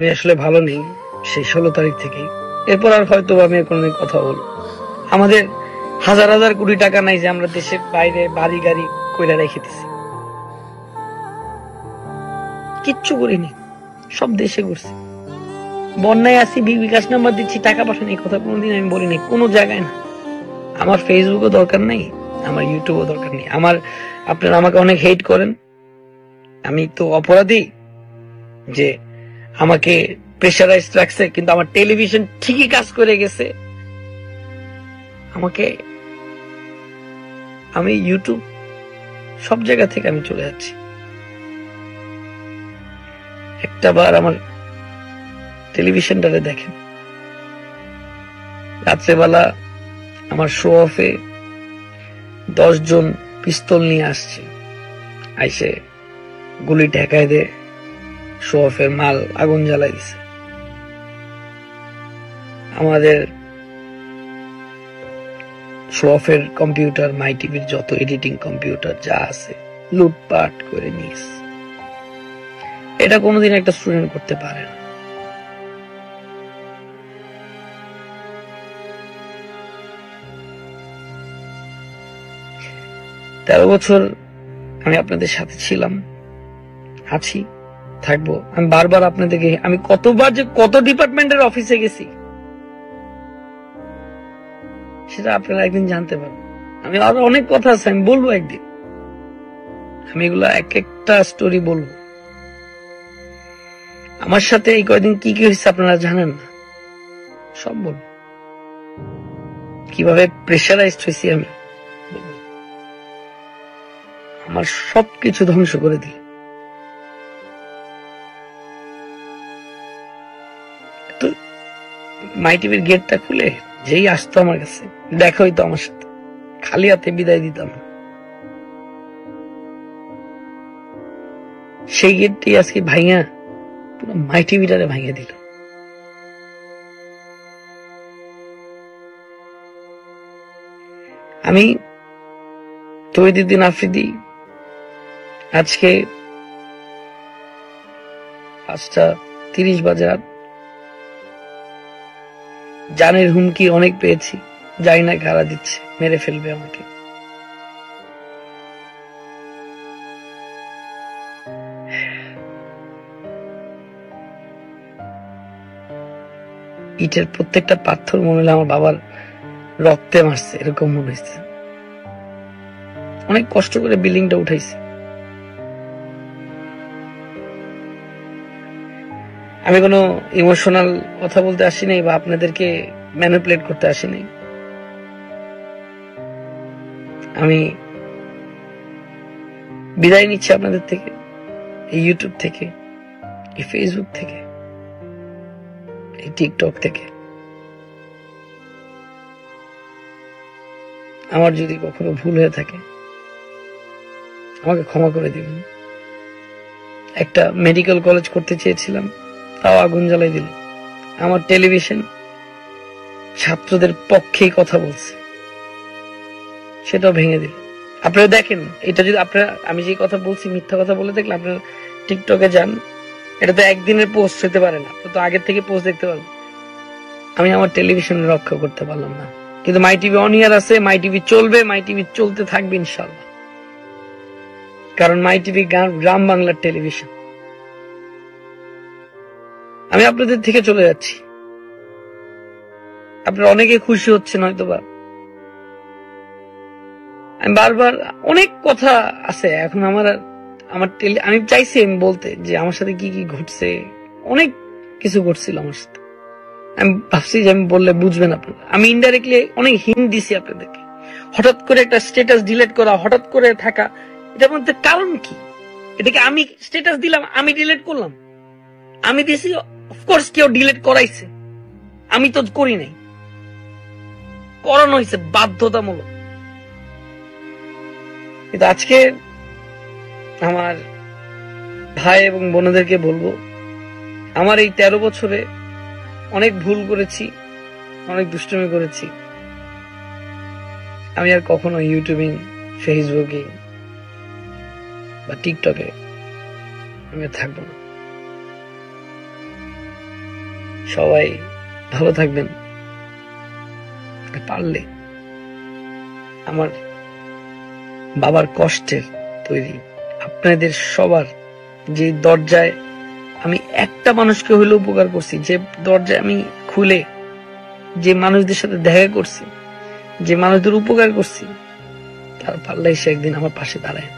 আমি আসলে ভালো নেই সেই 16 তারিখ থেকেই। এরপর আর হয়তো আমি কোনোদিন কথা বলবো। আমাদের হাজার হাজার কোটি টাকা নাই যে আমরা দেশের বাইরে বাড়ি গাড়ি কইরা রেখে দিছি, কিচ্ছু করিনি, সব দেশে করছি। বন্যায় আছি, বিকাশ নাম্বার দিচ্ছি, টাকা পাঠান, এই কথা কোনোদিন আমি বলিনি কোনো জায়গায় না। আমার ফেসবুকও দরকার নেই, আমার ইউটিউবও দরকার নেই। আপনারা আমাকে অনেক হেট করেন, আমি তো অপরাধী যে আমাকে প্রেশারাইজ রাখছে, কিন্তু আমার টেলিভিশন ঠিকই কাজ করে গেছে। আমি ইউটিউব সব জায়গা থেকে আমি চলে যাচ্ছি। একটা বার আমার টেলিভিশনটারে দেখেন, রাত্রেবেলা আমার শো অফে 10 জন পিস্তল নিয়ে আসছে, আইসে গুলি ঠেকায় দে, শো অফের মাল আগুন জ্বালাই দিছে। আমাদের শো অফের কম্পিউটার, মাই টিভির যত এডিটিং কম্পিউটার যা আছে লুটপাট করে নিয়েছে। এটা কোনোদিন একটা স্টুডেন্ট করতে পারে না। তেরো বছর আমি আপনাদের সাথে ছিলাম, আছি, থাকবো। আমি বারবার আপনাদেরকে, আমি কতবার যে কত ডিপার্টমেন্টের অফিসে গেছি সেটা আপনারা একদিন জানতে পারবেন। আমি আরো অনেক কথা আছে, আমি বলবো একদিন, আমি এগুলা এক একটা স্টোরি বলবো। আমার সাথে এই কয়দিন কি কি হয়েছে আপনারা জানেন না, সব বলবো। কিভাবে প্রেশারাইজড হয়েছি আমি, আমার সবকিছু ধ্বংস করে দিল। তো মাই টিভির গেটটা খুলে যেই আসতো আমার কাছে, দেখা হইতো আমার সাথে, খালি হাতে বিদায় দিতাম। সেই গেটটি আজকে ভাইয়া পুরো মাই টিভিটারে ভাঙিয়ে দিল। আমি তৈদিন আফ্রিদি আজকে 5:30 বাজে রাত, জানের হুমকি অনেক পেয়েছি, যাই না কারা দিচ্ছে, মেরে ফেলবে আমাকে। ইটের প্রত্যেকটা পাথর মনে হলো আমার বাবার রক্তে মারছে, এরকম মনে হয়েছে। অনেক কষ্ট করে বিল্ডিংটা উঠাইছে। আমি কোনো ইমোশনাল কথা বলতে আসি নাই বা আপনাদেরকে ম্যানিপুলেট করতে আসি নাই। আমি বিদায় নিচ্ছি আপনাদের থেকে, এই ইউটিউব থেকে, এই ফেসবুক থেকে, এই টিকটক থেকে। আমার যদি কখনো ভুল হয়ে থাকে আমাকে ক্ষমা করে দিবেন। একটা মেডিকেল কলেজ করতে চেয়েছিলাম, তাও আগুন জ্বালাই দিল। আমার টেলিভিশন ছাত্রদের পক্ষেই কথা বলছে, সেটাও ভেঙে দিল। আপনারা দেখেন, এটা যদি আমি যে কথা বলছি মিথ্যা কথা বলে দেখলে আপনারা টিকটকে যান, এটা তো একদিনের পোস্ট হতে পারে না, তো আগের থেকে পোস্ট দেখতে পারবেন। আমি আমার টেলিভিশন রক্ষা করতে পারলাম না, কিন্তু মাই টিভি অন ইয়ার আছে, মাই টিভি চলবে, মাই টিভি চলতে থাকবে ইনশাল্লাহ। কারণ মাই টিভি গ্রাম বাংলার টেলিভিশন। আমি আপনাদের থেকে চলে যাচ্ছি, আপনারা অনেকে খুশি হচ্ছেন হয়তোবা। আমি বারবার অনেক কথা আছে এখন আমি চাইছি আমি বলতে যে আমার সাথে কি কি ঘটছে, অনেক কিছু ঘটছিল আমার সাথে। আমি ভাবছি যে আমি বললে বুঝবেন আপনারা। আমি ইনডাইরেক্টলি অনেক হিন্ট দিছি আপনাদেরকে। হঠাৎ করে একটা স্ট্যাটাস ডিলিট করা, হঠাৎ করে থাকা, এটার মধ্যে কারণ কি? এটাকে আমি স্ট্যাটাস দিলাম, আমি ডিলিট করলাম, আমি দিছি, অফকোর্স কেউ ডিলিট করাইছে, আমি তো করি নাই, করানো হয়েছে বাধ্যতামূলক। কিন্তু আজকে আমার ভাই এবং বোনদেরকে বলবো, আমার এই 13 বছরে অনেক ভুল করেছি, অনেক দুষ্টুমি করেছি। আমি আর কখনো ইউটিউবিং, ফেসবুকিং বা টিকটকে আমি থাকবো না। সবাই ভালো থাকবেন। পারলে আমার বাবার কষ্টের তৈরি আপনাদের সবার যে দরজায় আমি একটা মানুষকে হইলে উপকার করছি, যে দরজায় আমি খুলে যে মানুষদের সাথে দেখা করছি, যে মানুষদের উপকার করছি, তার পারলে এসে একদিন আমার পাশে দাঁড়ায়।